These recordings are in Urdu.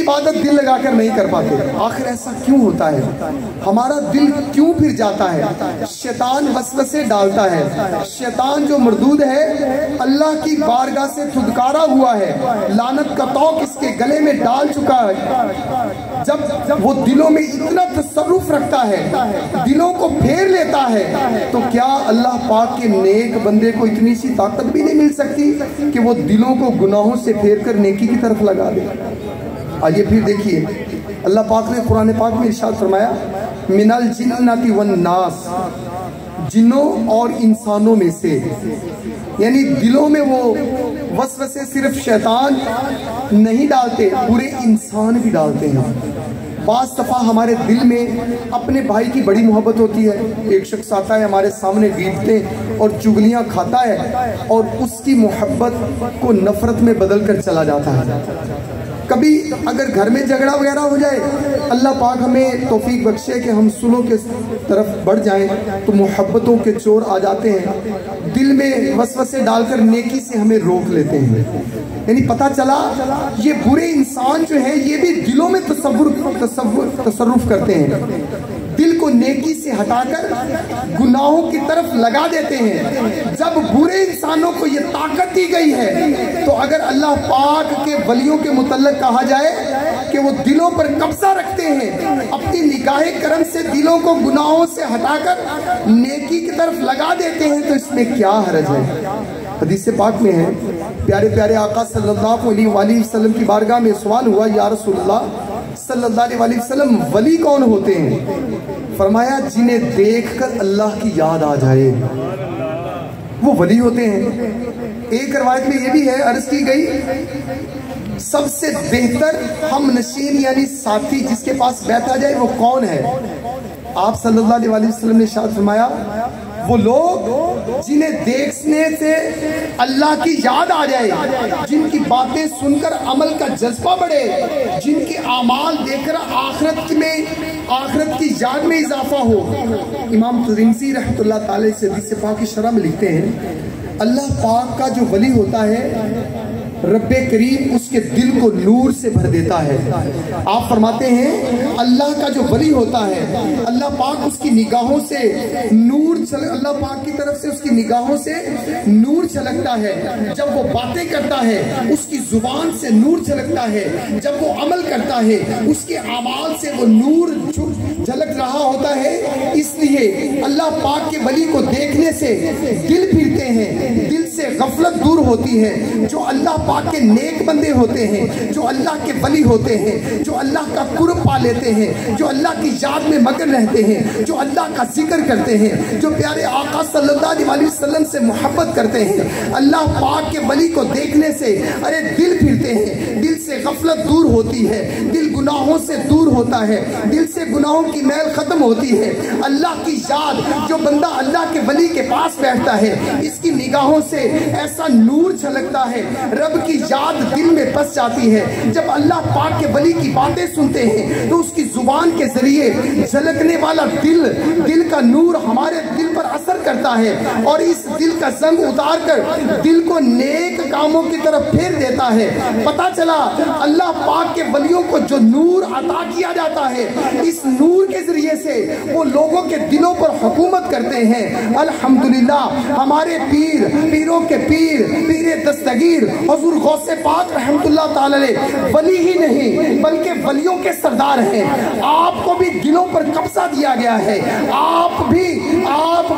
عبادت دل لگا کر نہیں کر پاتے. آخر ایسا کیوں ہوتا ہے؟ ہمارا دل کیوں پھر جاتا ہے؟ شیطان وسوسے ڈالتا ہے. شیطان جو مردود ہے اللہ کی بارگاہ سے دھتکارا ہوا ہے، لعنت کا توق اس کے گلے میں ڈال چکا ہے. جب وہ دلوں میں اتنا تصرف رکھتا ہے، دلوں کو پھیر لیتا ہے، تو کیا اللہ پاک کے نیک بندے کو اتنی سی طاقت بھی نہیں مل سکتی کہ وہ دلوں کو گناہوں سے پھیر کر نیکی کی طرف لگا دے؟ آئیے پھر دیکھیے اللہ پاک نے قرآن پاک میں ارشاد فرمایا من الجنۃ والناس، جنوں اور انسانوں میں سے. یعنی دلوں میں وہ وسوسے صرف شیطان نہیں ڈالتے، پورے انسان بھی ڈالتے ہیں. بعض دفعہ ہمارے دل میں اپنے بھائی کی بڑی محبت ہوتی ہے. ایک شخص آتا ہے ہمارے سامنے غیبتیں اور چگلیاں کھاتا ہے اور اس کی محبت کو نفرت میں بدل کر چلا جاتا ہے. کبھی اگر گھر میں جھگڑا وغیرہ ہو جائے، اللہ پاک ہمیں توفیق بخشے کہ ہم سلو کے طرف بڑھ جائیں، تو محبتوں کے چور آ جاتے ہیں، دل میں وسوسے ڈال کر نیکی سے ہمیں روک لیتے ہیں. یعنی پتہ چلا یہ برے انسان جو ہیں یہ بھی دلوں میں تصرف کرتے ہیں. دل کو نیکی سے ہٹا کر گناہوں کی طرف لگا دیتے ہیں. جب برے انسانوں کو یہ طاقت دی گئی ہے، تو اگر اللہ پاک کے ولیوں کے متعلق کہا جائے کہ وہ دلوں پر قبضہ رکھتے ہیں، اپنی نگاہ کرم سے دلوں کو گناہوں سے ہٹا کر نیکی کی طرف لگا دیتے ہیں، تو اس میں کیا حرج ہے؟ حدیث پاک میں ہے، پیارے پیارے آقا صلی اللہ علیہ وآلہ وسلم کی بارگاہ میں سوال ہوا، یا رسول اللہ صلی اللہ علیہ وآلہ وسلم ولی کون ہوتے ہیں؟ فرمایا جنہیں دیکھ کر اللہ کی یاد آ جائے وہ ولی ہوتے ہیں. ایک روایت میں یہ بھی ہے، عرض کی گئی سب سے بہتر ہم نشین یعنی ساتھی جس کے پاس بیٹھا جائے وہ کون ہے؟ آپ صلی اللہ علیہ وآلہ وسلم نے ارشاد فرمایا وہ لوگ جنہیں دیکھنے سے اللہ کی یاد آ جائے، جن کی باتیں سن کر عمل کا جذبہ بڑھے، جن کے اعمال دیکھ کر آخرت کی یاد میں اضافہ ہو. امام ترمذی رحمۃ اللہ تعالی سے حدیث پاک کی شرح میں لکھتے ہیں اللہ پاک کا جو ولی ہوتا ہے رب کریم اس کے دل کو نور سے بھر دیتا ہے. آپ فرماتے ہیں اللہ کا جو ولی ہوتا ہے اللہ پاک اس کی نگاہوں سے نور اللہ پاک کی طرف سے اس کی نگاہوں سے نور چھلکتا ہے. جب وہ باتیں کرتا ہے اس کی زبان سے نور چھلکتا ہے. جب وہ عمل کرتا ہے اس کے اعمال سے وہ نور جھلک رہا ہوتا ہے. اس لیے اللہ پاک کے ولی کو دیکھنے سے دل پھرتے ہیں، دل سے غفلت دور ہوتی ہے. جو اللہ پاک کے نیک بندے ہوتے ہیں، جو اللہ کے ولی ہوتے ہیں، جو اللہ کا قرب پا لیتے ہیں، جو اللہ کی یاد میں مگن رہتے ہیں، جو اللہ کا ذکر کرتے ہیں، جو پیارے آقا صلی اللہ علیہ وسلم سے محبت کرتے ہیں، اللہ پاک کے ولی کو دیکھنے سے ارے دل پھرتے ہیں، دل سے غفلت دور ہوتی ہے، دل گناہوں سے دور ہوتا ہے، دل سے گناہوں کی میل ختم ہوتی ہے. اللہ کی یاد، جو بندہ اللہ کے ولی کے پاس بیٹھتا ہے اس کی نگاہوں سے ایسا نور چھلکتا ہے، رب کی یاد دل میں بس جاتی ہے. جب اللہ پاک کے ولی کی باتیں سنتے ہیں تو اس کی زبان کے ذریعے جھلکنے والا دل کا نور ہمارے دل پر اثر کرتا ہے اور اس دل کا زنگ اتار کر دل کو نیک کاموں کی طرف پھیر دیتا ہے. پتہ چلا اللہ پاک کے ولیوں کو جو نور عطا کیا جاتا ہے اس نور کے ذریعے سے وہ لوگوں کے دلوں پر حکومت کرتے ہیں. الحمدللہ ہمارے پیروں کے پیر دستگیر حضور غوث پاک رحمت اللہ تعالی علیہ ولی ہی نہیں بلکہ ولیوں کے سردار ہیں. آپ کو بھی دلوں پر قبضہ دیا گیا ہے. آپ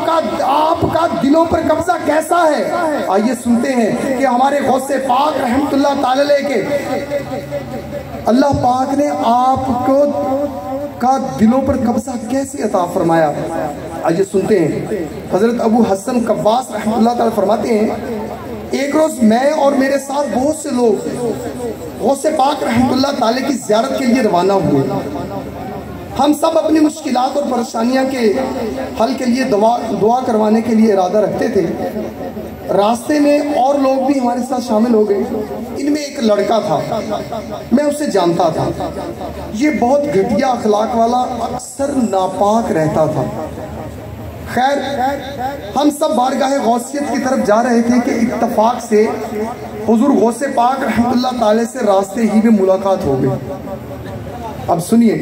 کا دلوں پر قبضہ کیسا ہے؟ آئیے سنتے ہیں کہ ہمارے غوث پاک رحمت اللہ تعالی علیہ کے اللہ پاک نے آپ کو کا دلوں پر قبضہ کیسے عطا فرمایا. آئیے سنتے ہیں حضرت ابو حسن قواس رحمت اللہ تعالی فرماتے ہیں ایک روز میں اور میرے ساتھ بہت سے لوگ غوث پاک رحمت اللہ تعالی کی زیارت کے لیے روانہ ہوئے. ہم سب اپنی مشکلات اور پریشانیاں کے حل کے لیے دعا کروانے کے لیے ارادہ رکھتے تھے. راستے میں اور لوگ بھی ہمارے ساتھ شامل ہو گئے. ان میں ایک لڑکا تھا، میں اسے جانتا تھا. یہ بہت گھٹیا اخلاق والا، اکثر ناپاک رہتا تھا. خیر ہم سب بارگاہ غوثیت کی طرف جا رہے تھے کہ اتفاق سے حضور غوث پاک رحمت اللہ تعالی سے راستے ہی میں ملاقات ہو گئی۔ اب سنیے،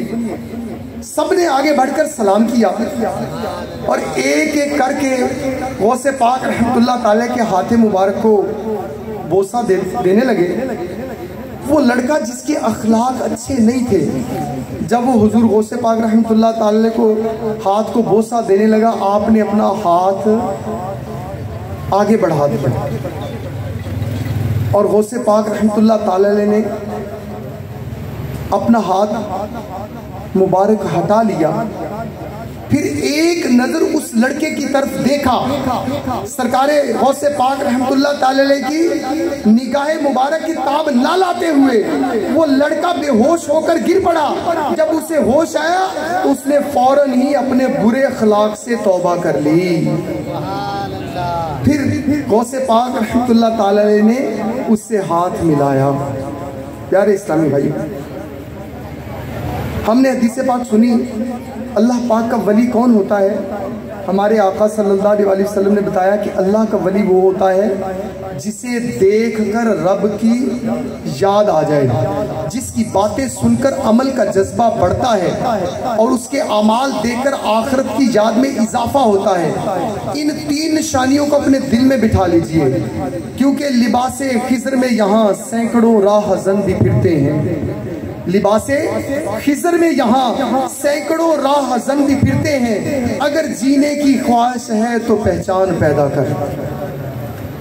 سب نے آگے بڑھ کر سلام کیا اور ایک ایک کر کے غوث پاک رحمت اللہ تعالی کے ہاتھ مبارک کو بوسہ دینے لگے۔ وہ لڑکا جس کے اخلاق اچھے نہیں تھے، جب وہ حضور غوث پاک رحمت اللہ تعالی کو ہاتھ کو بوسہ دینے لگا، آپ نے اپنا ہاتھ آگے بڑھا دیا اور غوث پاک رحمت اللہ تعالی نے اپنا ہاتھ مبارک ہٹا لیا۔ پھر ایک نظر اس لڑکے کی طرف دیکھا، سرکار غوث پاک رحمت اللہ تعالی کی نگاہ مبارک کی تاب نہ لاتے ہوئے وہ لڑکا بے ہوش ہو کر گر پڑا۔ جب اسے ہوش آیا اس نے فوراً ہی اپنے برے اخلاق سے توبہ کر لی۔ پھر غوث پاک رحمت اللہ تعالی نے اس سے ہاتھ ملایا۔ پیارے اسلامی بھائی، ہم نے حدیث پاک سنی، اللہ پاک کا ولی کون ہوتا ہے؟ ہمارے آقا صلی اللہ علیہ وسلم نے بتایا کہ اللہ کا ولی وہ ہوتا ہے جسے دیکھ کر رب کی یاد آ جائے، جس کی باتیں سن کر عمل کا جذبہ بڑھتا ہے اور اس کے اعمال دیکھ کر آخرت کی یاد میں اضافہ ہوتا ہے۔ ان تین نشانیوں کو اپنے دل میں بٹھا لیجئے، کیونکہ لباس خضر میں یہاں سینکڑوں راہ زن بھی پھرتے ہیں۔ لباس خضر میں یہاں سینکڑوں راہ زن بھی پھرتے ہیں، اگر جینے کی خواہش ہے تو پہچان پیدا کر۔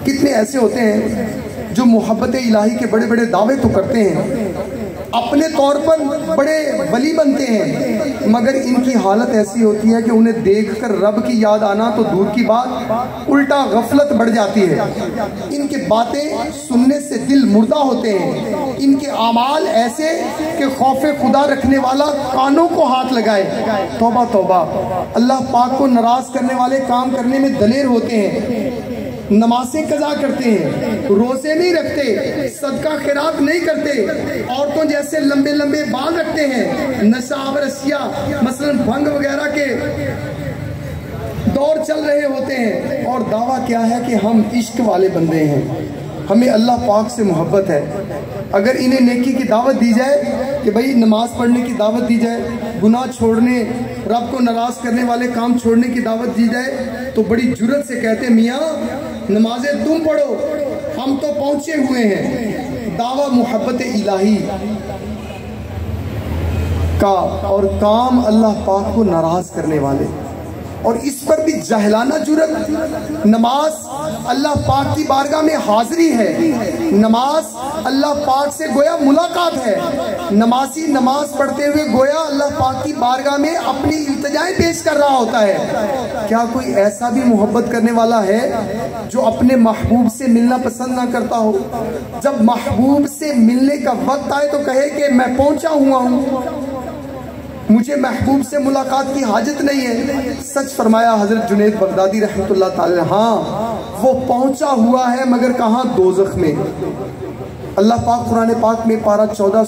کتنے ایسے ہوتے ہیں جو محبت الہی کے بڑے بڑے دعوے تو کرتے ہیں، اپنے طور پر بڑے ولی بنتے ہیں، مگر ان کی حالت ایسی ہوتی ہے کہ انہیں دیکھ کر رب کی یاد آنا تو دور کی بات، الٹا غفلت بڑھ جاتی ہے۔ ان کے باتیں سننے سے دل مردہ ہوتے ہیں، ان کے اعمال ایسے کہ خوف خدا رکھنے والا کانوں کو ہاتھ لگائے۔ توبہ توبہ، اللہ پاک کو ناراض کرنے والے کام کرنے میں دلیر ہوتے ہیں، نمازیں قضا کرتے ہیں، روزے نہیں رکھتے، صدقہ خیرات نہیں کرتے، عورتوں جیسے لمبے لمبے بال رکھتے ہیں، نشہ آور اشیاء مثلا بھنگ وغیرہ کے دور چل رہے ہوتے ہیں، اور دعویٰ کیا ہے کہ ہم عشق والے بندے ہیں، ہمیں اللہ پاک سے محبت ہے۔ اگر انہیں نیکی کی دعوت دی جائے کہ بھئی نماز پڑھنے کی دعوت دی جائے، گناہ چھوڑنے، رب کو ناراض کرنے والے کام چھوڑنے کی دعوت دی جائے، تو بڑی جرت سے کہتے ہیں میاں نمازیں تم پڑھو، ہم تو پہنچے ہوئے ہیں۔ دعویٰ محبت الہی کا اور کام اللہ پاک کو ناراض کرنے والے، اور اس پر بھی جاہلانہ جرت۔ نماز اللہ پاک کی بارگاہ میں حاضری ہے، نماز اللہ پاک سے گویا ملاقات ہے، نمازی نماز پڑھتے ہوئے گویا اللہ پاک کی بارگاہ میں اپنی التجائیں پیش کر رہا ہوتا ہے۔ کیا کوئی ایسا بھی محبت کرنے والا ہے جو اپنے محبوب سے ملنا پسند نہ کرتا ہو؟ جب محبوب سے ملنے کا وقت آئے تو کہے کہ میں پہنچا ہوا ہوں، مجھے محبوب سے ملاقات کی حاجت نہیں ہے۔ سچ فرمایا حضرت جنید بغدادی رحمت اللہ تعالی، ہاں وہ پہنچا ہوا ہے مگر کہاں؟ دوزخ میں۔ اللہ پاک قرآن پاک میں پارہ 14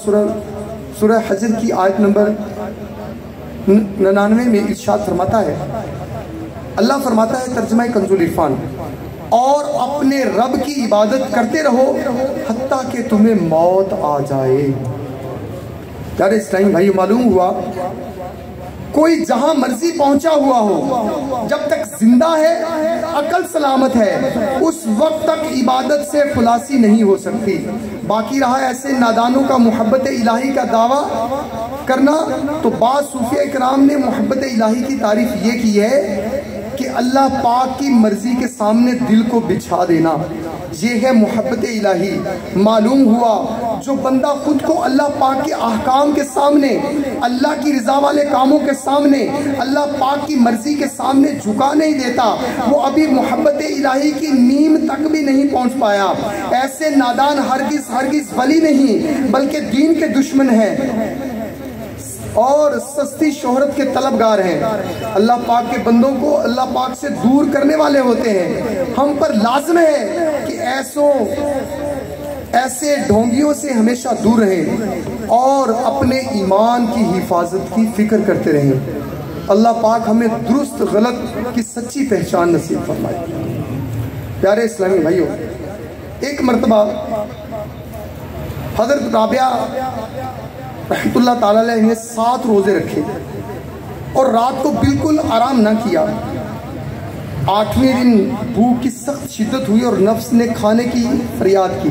سورہ حجر کی آیت نمبر 99 میں ارشاد فرماتا ہے، اللہ فرماتا ہے ترجمہ کنز العرفان، اور اپنے رب کی عبادت کرتے رہو حتیٰ کہ تمہیں موت آ جائے۔ پیارے اسلام بھائی، معلوم ہوا کوئی جہاں مرضی پہنچا ہوا ہو، جب تک زندہ ہے، عقل سلامت ہے، اس وقت تک عبادت سے خلاصی نہیں ہو سکتی۔ باقی رہا ایسے نادانوں کا محبت الہی کا دعویٰ کرنا، تو بعض صوفیاء کرام نے محبت الہی کی تعریف یہ کی ہے کہ اللہ پاک کی مرضی کے سامنے دل کو بچھا دینا، یہ ہے محبت الہی۔ معلوم ہوا جو بندہ خود کو اللہ پاک کے احکام کے سامنے، اللہ کی رضا والے کاموں کے سامنے، اللہ پاک کی مرضی کے سامنے جھکا نہیں دیتا، وہ ابھی محبت الہی کی نیم تک بھی نہیں پہنچ پایا۔ ایسے نادان ہرگز ہرگز ولی نہیں بلکہ دین کے دشمن ہیں اور سستی شہرت کے طلبگار ہیں۔ اللہ پاک کے بندوں کو اللہ پاک سے دور کرنے والے ہوتے ہیں۔ ہم پر لازم ہے کہ ایسے ڈھونگیوں سے ہمیشہ دور رہیں اور اپنے ایمان کی حفاظت کی فکر کرتے رہیں۔ اللہ پاک ہمیں درست غلط کی سچی پہچان نصیب فرمائے۔ پیارے اسلامی بھائیوں، ایک مرتبہ حضرت رابعہ رحمت اللہ تعالیٰ علیہ نے 7 روزے رکھے اور رات کو بالکل آرام نہ کیا۔ 8ویں دن بھوک کی سخت شدت ہوئی اور نفس نے کھانے کی فریاد کی۔